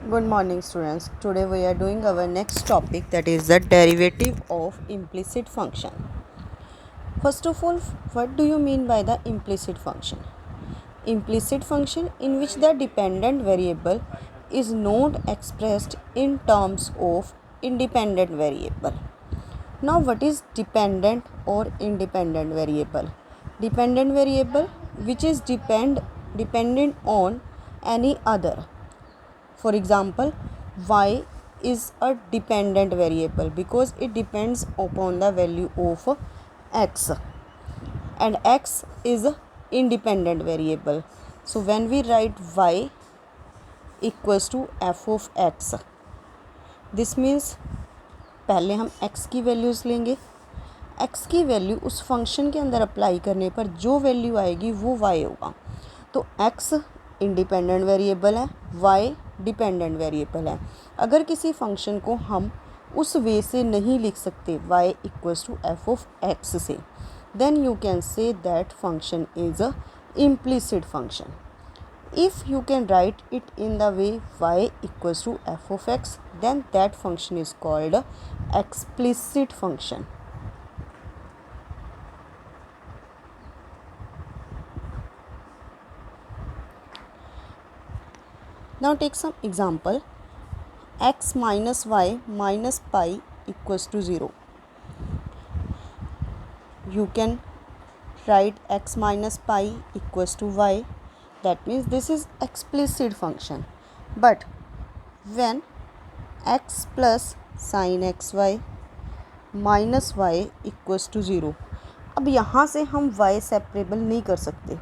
Good morning, students. Today we are doing our next topic, that is the derivative of implicit function. First of all, what do you mean by the implicit function? Implicit function in which the dependent variable is not expressed in terms of independent variable. Now, what is dependent or independent variable? Dependent variable which is dependent on any other. For example, y is a dependent variable because it depends upon the value of x, and x is a independent variable. So when we write y equals to f of x, this means पहले हम x की values लेंगे. x की value उस function के अंदर apply करने पर जो वैल्यू आएगी वो y होगा. तो x इंडिपेंडेंट वेरिएबल है, y डिपेंडेंट वेरिएबल है. अगर किसी फंक्शन को हम उस वे से नहीं लिख सकते y equals to f of x से, then you can say that function is a implicit function. If you can write it in the way y equals to f of x, then that function is called a explicit function. Now take some example. X minus y minus pi equals to 0. You can write x minus pi equals to y. That means this is explicit function. But when x plus sin xy minus y equals to 0, अब यहाँ से हम y separable नहीं कर सकते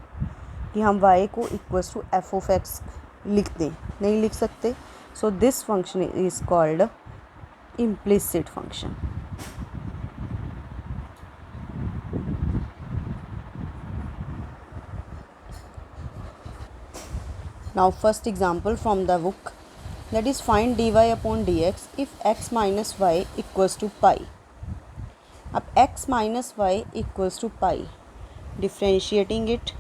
कि हम y को equals to f of x लिख दें, नहीं लिख सकते. So this function is called implicit function. Now first example from the book, that is find dy upon dx if x minus y equals to pi. अब x minus y equals to pi, differentiating it,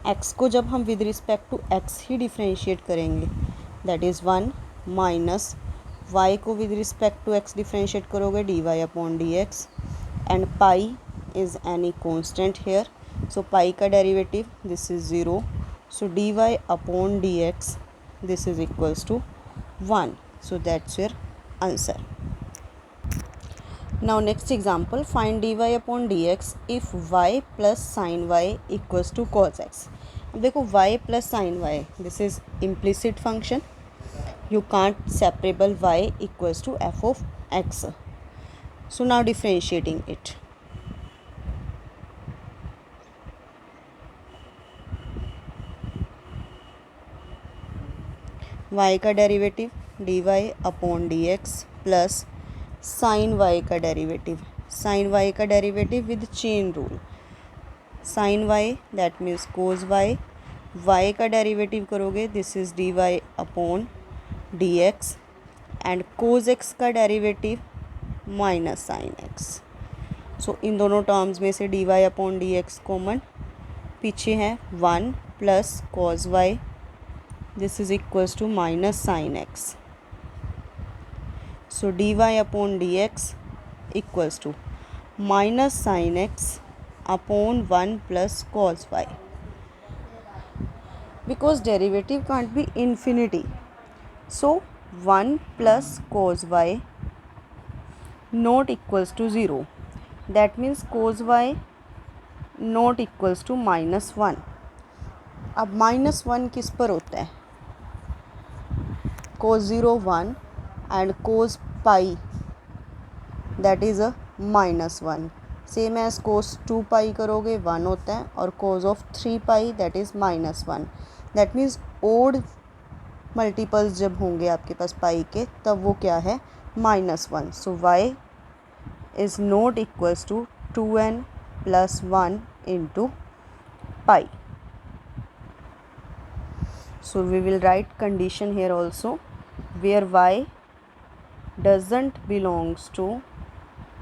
x को जब हम with respect to x ही differentiate करेंगे, that is 1 minus y को with respect to x differentiate करोगे dy upon dx, and pi is any constant here. So pi का derivative this is 0. So dy upon dx this is equals to 1. So that's your answer. Now next example, find dy upon dx if y plus sin y equals to cos x. अब देखो y plus sin y, this is implicit function. You can't separable y equals to f of x. So now differentiating it. y का derivative dy upon dx plus sine y का derivative, sine y का derivative with chain rule. Sine y that means cos y, y का derivative करोगे this is dy upon dx, and cos x का derivative minus sine x. So इन दोनों terms में से dy upon dx common, पीछे है 1 plus cos y, this is equals to minus sin x. So dy upon dx equals to minus sin x upon 1 plus cos y. Because derivative can't be infinity, so 1 plus cos y not equals to 0. That means cos y not equals to minus 1. अब minus 1 किस पर होता है? cos 0 1 and cos pi, that is a minus 1. Same as cos 2 pi करोगे 1 होता है, और cos of 3 pi that is minus 1. that means odd multiples जब होंगे आपके पास पाई के, तब वो क्या है? Minus 1. So y is not equals to 2n plus 1 into pi. So we will write condition here also, where y doesn't belongs to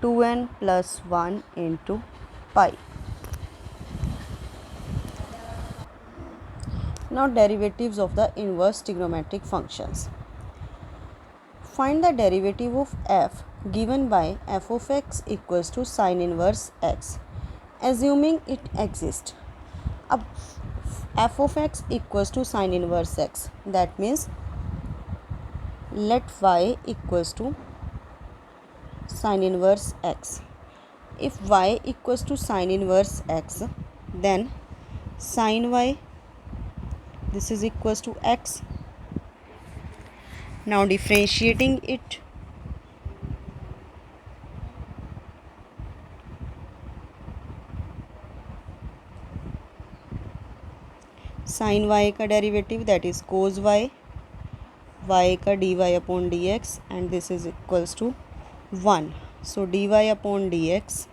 2n plus 1 into pi. Now derivatives of the inverse trigonometric functions. Find the derivative of f given by f of x equals to sin inverse x, assuming it exists. अब f of x equals to sin inverse x, that means let y equals to sin inverse x. If y equals to sin inverse x, then sin y, this is equals to x. Now differentiating it, sin y का derivative that is cos y, y का dy upon dx and this is equals to 1. So dy upon dx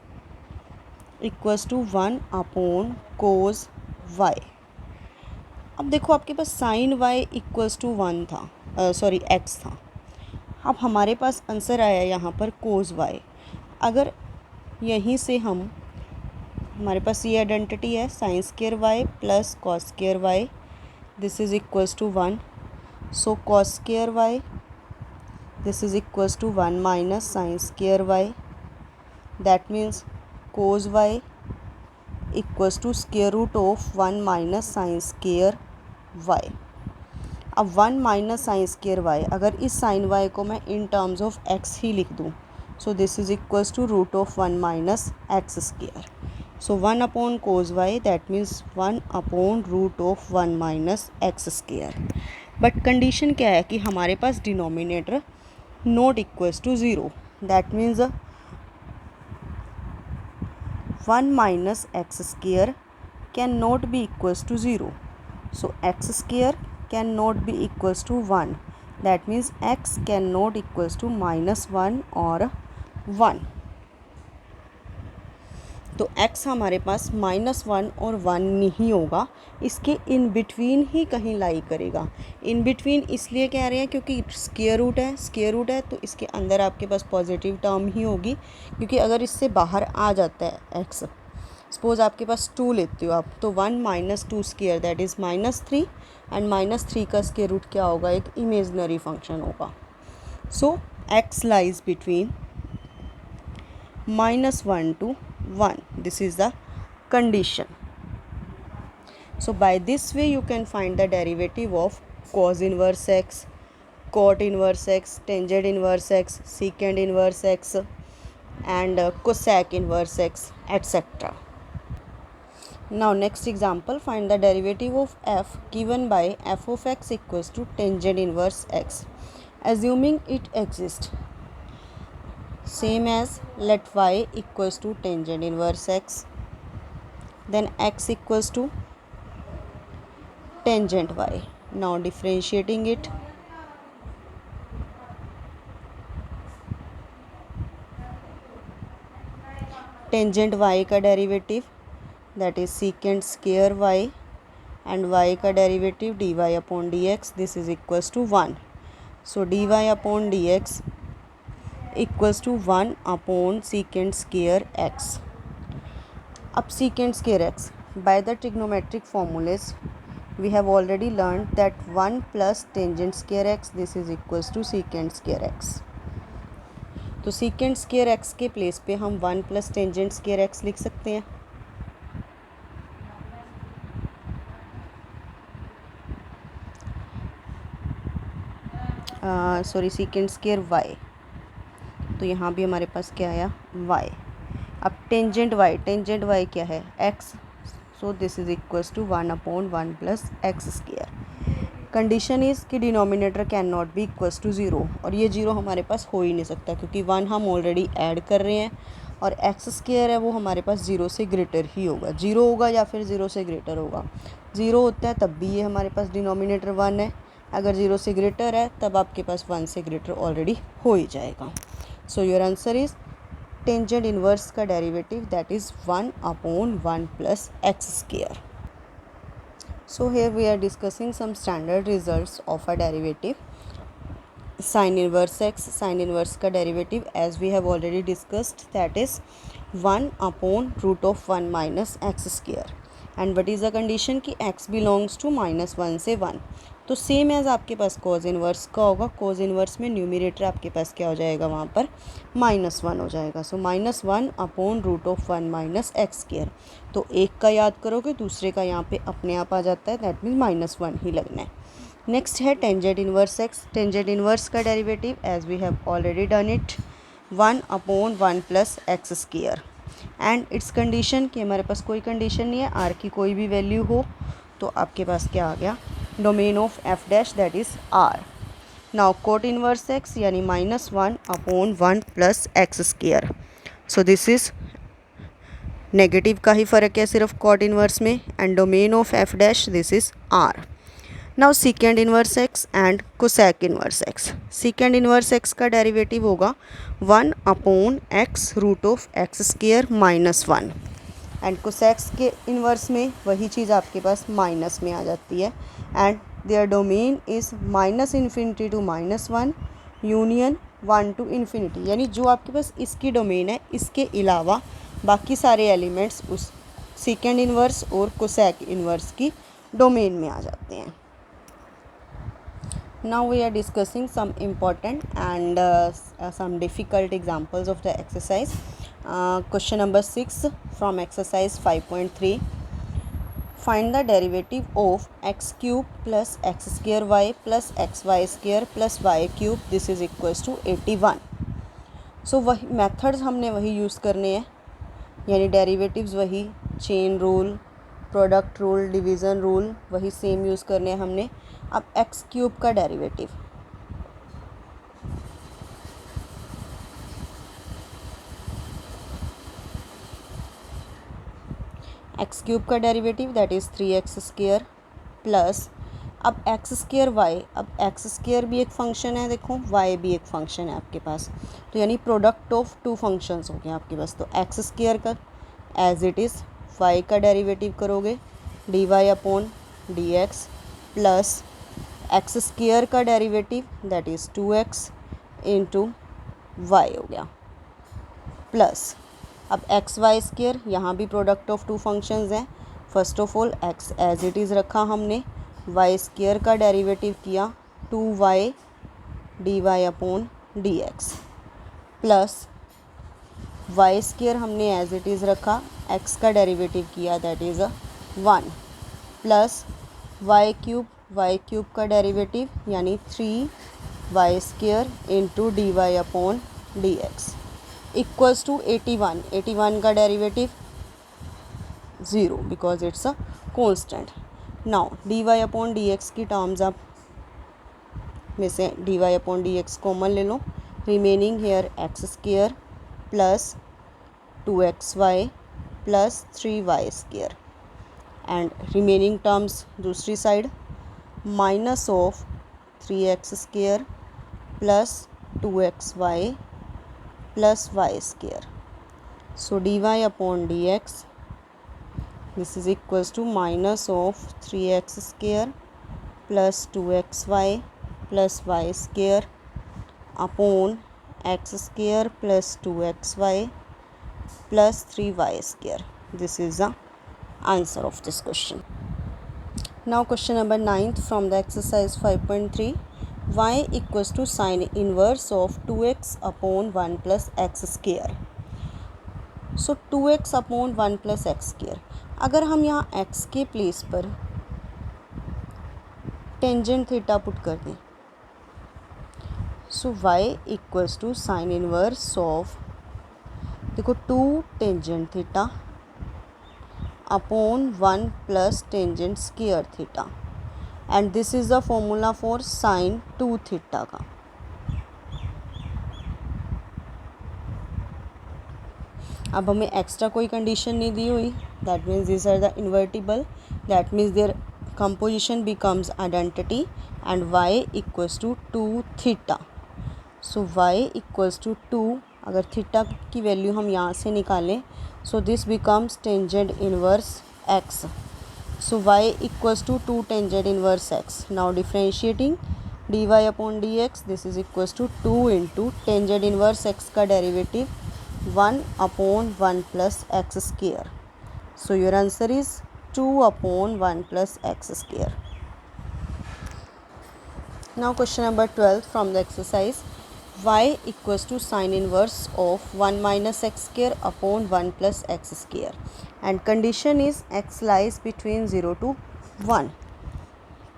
equals to 1 upon cos y. अब देखो आपके पास sin y equals to 1 था, sorry x था. अब हमारे पास आंसर आया यहाँ पर cos y. अगर यहीं से हमारे पास ये आइडेंटिटी है sin square y plus cos square y, this is equals to 1. So cos square y, this is equals to 1 minus sin square y. That means cos y equals to square root of 1 minus sin square y. अब 1 minus sin square y, अगर इस sin y को मैं in terms of x ही लिख दूँ, so this is equals to root of 1 minus x square. So 1 upon cos y, that means 1 upon root of 1 minus x square. But condition क्या है कि हमारे पास denominator not equals to 0, that means 1 minus x square can not be equals to 0. So x square can not be equals to 1, that means x can not equals to minus 1 और 1. तो x हमारे पास -1 और 1 नहीं होगा, इसके in between ही कहीं लाई करेगा. In between इसलिए कह रहे हैं क्योंकि स्क्वायर रूट है तो इसके अंदर आपके पास पॉजिटिव टर्म ही होगी. क्योंकि अगर इससे बाहर आ जाता है x, सपोज आपके पास 2 लेते हो आप, तो 1 minus 2 square that is -3 and -3 का स्क्वायर रूट क्या होगा, एक इमेजनरी फंक्शन होगा. सो x lies between -1 to 1. This is the condition. So by this way you can find the derivative of cos inverse x, cot inverse x, tangent inverse x, secant inverse x and cosec inverse x, etc. Now next example, find the derivative of f given by f of x equals to tangent inverse x, assuming it exists. Same as let y equals to tangent inverse x, then x equals to tangent y. Now differentiating it, tangent y का derivative that is secant square y and y का derivative dy upon dx, this is equals to 1. So dy upon dx equals to 1 upon secant square x. अब secant square x, by the trigonometric formulas we have already learn that 1 plus tangent square x, this is equals to secant square x. तो secant square x के place पे हम 1 plus tangent square x लिख सकते हैं. Sorry secant square y, तो यहाँ भी हमारे पास क्या आया y. अब टेंजेंट y क्या है x, so this is equals to 1 upon 1 plus x square. Condition is कि denominator can not be equals to 0, और ये 0 हमारे पास हो ही नहीं सकता क्योंकि 1 हम ऑलरेडी ऐड कर रहे हैं और एक्स स्क्वायर है वो हमारे पास 0 से ग्रेटर ही होगा. 0 होगा या फिर 0 से ग्रेटर होगा. 0 होता है तब भी ये हमारे पास डिनोमिनेटर 1 है, अगर 0 से ग्रेटर है तब आपके पास 1 से ग्रेटर ऑलरेडी हो ही जाएगा. So your answer is tangent inverse का derivative that is 1 upon 1 plus x square. So here we are discussing some standard results of a derivative. Sin inverse x, sin inverse का derivative as we have already discussed that is 1 upon root of 1 minus x square. And what is the condition कि x belongs to -1 से 1। तो same as आपके पास cause inverse का होगा, cause inverse में numerator आपके पास क्या हो जाएगा वहाँ पर -1 हो जाएगा। सो -1 अपॉन √1 माइनस एक्स स्क्वायर। तो एक का याद करोगे दूसरे का यहाँ पे अपने आप आ जाता है, दैट मीन -1 ही लगना है। नेक्स्ट है tangent inverse x. Tangent inverse का derivative as we have already done it 1/1 plus x square and its condition कि हमारे पास कोई कंडीशन नहीं है, आर की कोई भी वैल्यू हो तो आपके पास क्या आ गया, domain of f dash that is R. Now cot inverse x यानी -1/1 plus x square. So this is negative का ही फ़र्क है सिर्फ कॉट इनवर्स में, and domain of f dash this is R. Now secant inverse x and cosec inverse x. Secant inverse x का derivative होगा 1/x root of x square -1 and cosec x के inverse में वही चीज़ आपके पास माइनस में आ जाती है and their domain is -∞ to -1 union 1 to infinity, यानी जो आपके पास इसकी डोमेन है इसके अलावा बाकी सारे एलिमेंट्स उस सीकेंड इन्वर्स और कोसेक इन्वर्स की डोमेन में आ जाते हैं। Now we are discussing some important and some difficult examples of the exercise. Question number 6 from exercise 5.3. Find the derivative of x cube plus x square y plus xy square plus y cube. This is equals to 81. So वही methods हमने वही use करने हैं, यानी derivatives वही, chain rule, product rule, division rule वही same use करने हैं हमने। अब एक्स क्यूब का डेरिवेटिव, एक्स क्यूब का derivative that is 3x square plus, अब एक्स स्क्वायर वाई, अब एक्स स्क्वायर भी एक फंक्शन है देखो, वाई भी एक फंक्शन है आपके पास, तो यानी प्रोडक्ट ऑफ टू फंक्शंस हो गए आपके पास। तो एक्स स्क्वायर का एज इट इज़, वाई का डेरिवेटिव करोगे dy upon dx plus x square का derivative that is 2x into y हो गया, प्लस अब एक्स वाई स्क्वायर, यहाँ भी प्रोडक्ट ऑफ टू फंक्शंस हैं। First of all x as it is रखा हमने, वाई स्क्वायर का डेरिवेटिव किया 2y dy upon dx plus y square हमने एज इट इज़ रखा, एक्स का डेरिवेटिव किया that is 1 plus y cube का डेरिवेटिव यानी 3y स्क्वायर into dy upon dx equals to 81 का derivative 0 because it's a constant. Now dy upon dx की terms आप में से dy अपॉन dx कॉमन ले लो, remaining here x square plus 2xy plus 3y square and remaining terms दूसरी side minus of 3x square plus 2xy plus y square. So dy upon dx this is equals to minus of 3x square plus 2xy plus y square upon x square plus 2xy plus 3y square. This is the answer of this question. Now question number 9th from the exercise 5.3. y equals to sin inverse of 2x upon 1 plus x square. So 2x upon 1 plus x square. अगर हम यहाँ x के place पर tangent theta put कर दें, so y equals to sine inverse of, देखो 2 tangent theta upon 1 plus tangent square theta and this is the formula for sine 2 theta का। अब हमें एक्स्ट्रा कोई कंडीशन नहीं दी हुई, that means this are the invertible, that means their composition becomes identity and y equals to 2 theta. So y equals to 2, अगर theta की value हम यहाँ से निकालें, सो this becomes tangent inverse x। So y equals to 2 tangent inverse x। Now differentiating dy upon dx this is equals to 2 into tangent inverse x का derivative 1 upon 1 plus x square. So your answer is 2 upon 1 plus x square. Now question number 12 from the exercise. Y equals to sine inverse of 1 minus x square upon 1 plus x square, and condition is x lies between 0 to 1.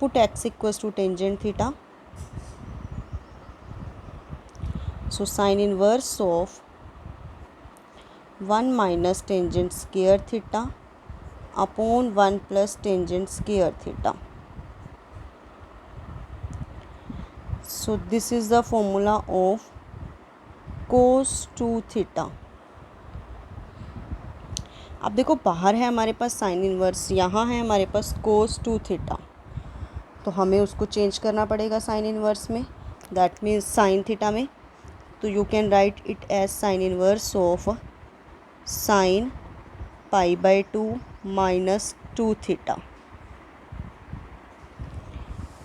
Put x equals to tangent theta. So sine inverse of 1 minus tangent square theta upon 1 plus tangent square theta. So this is the formula of cos 2 theta. अब देखो बाहर है हमारे पास sine inverse, यहाँ है हमारे पास कोस 2 theta, तो हमें उसको चेंज करना पड़ेगा साइन इनवर्स में, दैट मीन्स साइन थीटा में. तो you can write it as sine inverse of sine pi by 2 minus 2 theta.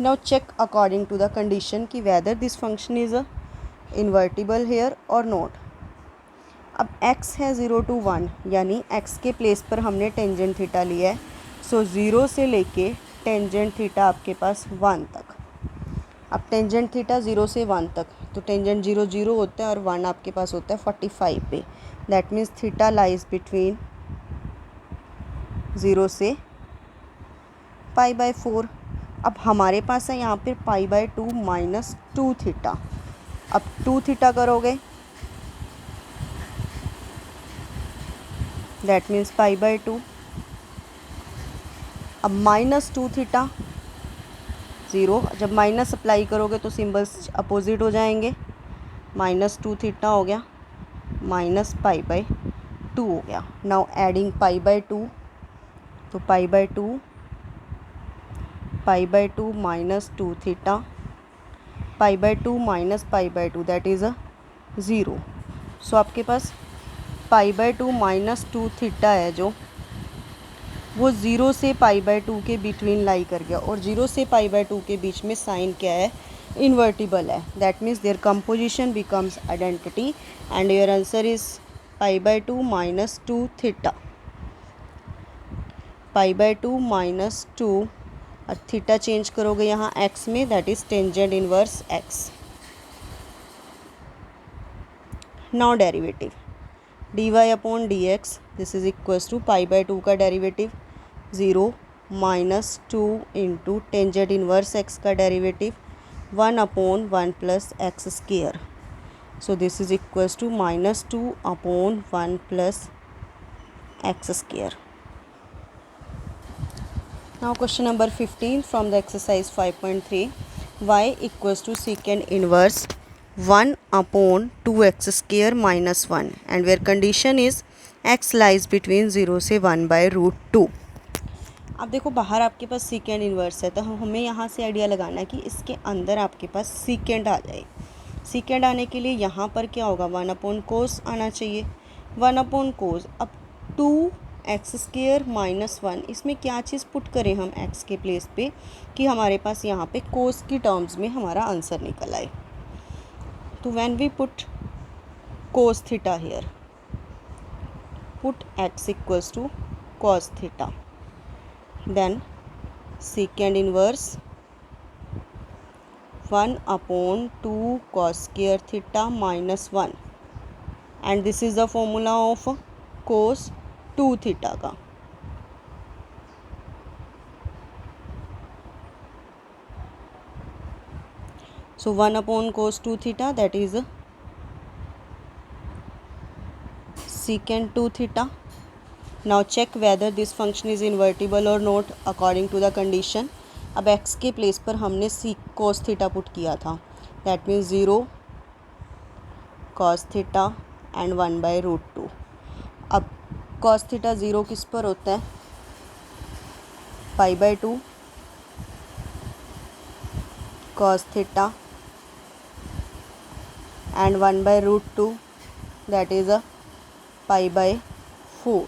Now check according to the condition कि whether this function is a invertible here or not. अब x है 0 to 1, यानी x के place पर हमने tangent theta लिया है. सो 0 से लेके टेंजेंट थीटा आपके पास 1 तक. अब टेंजेंट थीटा 0 से 1 तक, तो टेंजेंट 0 0 होता है और 1 आपके पास होता है 45 पे. That means theta lies between 0 से पाई बाय 4. अब हमारे पास है यहाँ पर पाई बाय 2 माइनस 2 थीटा. अब 2 थीटा करोगे, दैट मीन्स पाई बाय 2. अब माइनस 2 थीटा 0, जब माइनस अप्लाई करोगे तो सिम्बल्स अपोजिट हो जाएंगे. माइनस 2 थीटा हो गया, माइनस पाई बाय 2 हो गया. नाउ एडिंग पाई बाय 2, तो पाई by 2 minus 2 theta, pi by 2 minus pi by 2 that is अ 0. सो आपके पास पाई बाय 2 माइनस 2 थीटा है जो वो 0 से पाई बाय 2 के बिटवीन लाई कर गया, और 0 से पाई बाय 2 के बीच में साइन क्या है, इन्वर्टिबल है. That means their composition becomes identity and your answer is pi by 2 minus 2 theta. Pi by 2 minus 2 और थीटा चेंज करोगे यहाँ x में, that is tangent inverse x. Now derivative dy upon dx, this is equals to pi by 2 का derivative 0 minus 2 into tangent inverse x का derivative 1 upon 1 plus x square. So this is equals to minus 2 upon 1 plus x square. Now question number 15 from the exercise 5.3. Y equals to secant inverse 1 upon 2x square minus 1, and where condition is x lies between 0 से 1 by root 2. अब देखो बाहर आपके पास सीकेंड inverse है, तो हमें यहाँ से आइडिया लगाना है कि इसके अंदर आपके पास सीकेंड आ जाए. सीकेंड आने के लिए यहाँ पर क्या होगा, 1 अपॉन कोस आना चाहिए. 1 अपॉन कोस. अब 2x स्क्वायर माइनस 1, इसमें क्या चीज़ पुट करें हम x के प्लेस पे कि हमारे पास यहाँ पे कोस की टर्म्स में हमारा आंसर निकल आए. तो when we put cos theta here, put x equals to cos theta, then secant inverse 1 upon 2 cos square theta minus 1, and this is the formula of cos 2 theta का. So 1 upon cos 2 theta, that is secant 2 theta. Now check whether this function is invertible or not according to the condition. अब x के place पर हमने cos theta put किया था, that means 0 cos theta and 1 by root 2. अब cos theta 0 किस पर होता है, pi by 2 cos theta and 1 by root 2, that is a pi by 4.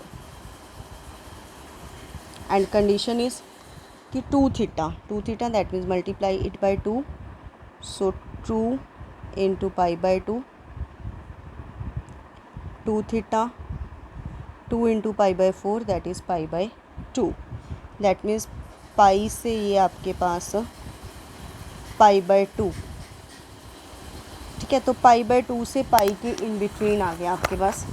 And condition is कि 2 theta that means multiply it by 2, so 2 into pi by 2, 2 theta 2 into pi by 4, that is pi by 2. That means पाई से ये आपके पास π/2, ठीक है। तो π/2 से पाई के in between आ गया आपके पास।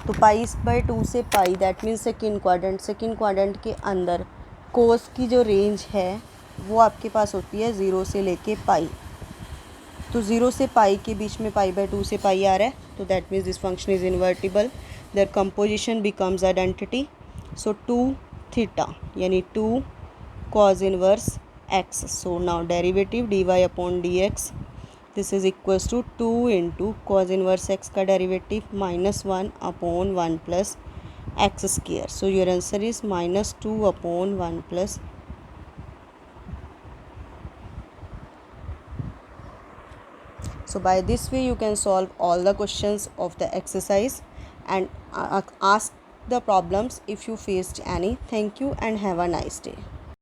तो π/2 से पाई दैट मीन्स सेकेंड क्वाड्रेंट के अंदर कोस की जो रेंज है वो आपके पास होती है 0 से लेके पाई। तो 0 से पाई के बीच में π/2 से पाई आ रहा है, तो that means this function is invertible, their composition becomes identity. So 2θ यानी 2 cos inverse x। So now derivative dy/dx this is equals to 2 into cos inverse x का derivative -1/1 plus x square. So your answer is -2/1 plus. So by this way you can solve all the questions of the exercise and ask the problems if you faced any. Thank you and have a nice day.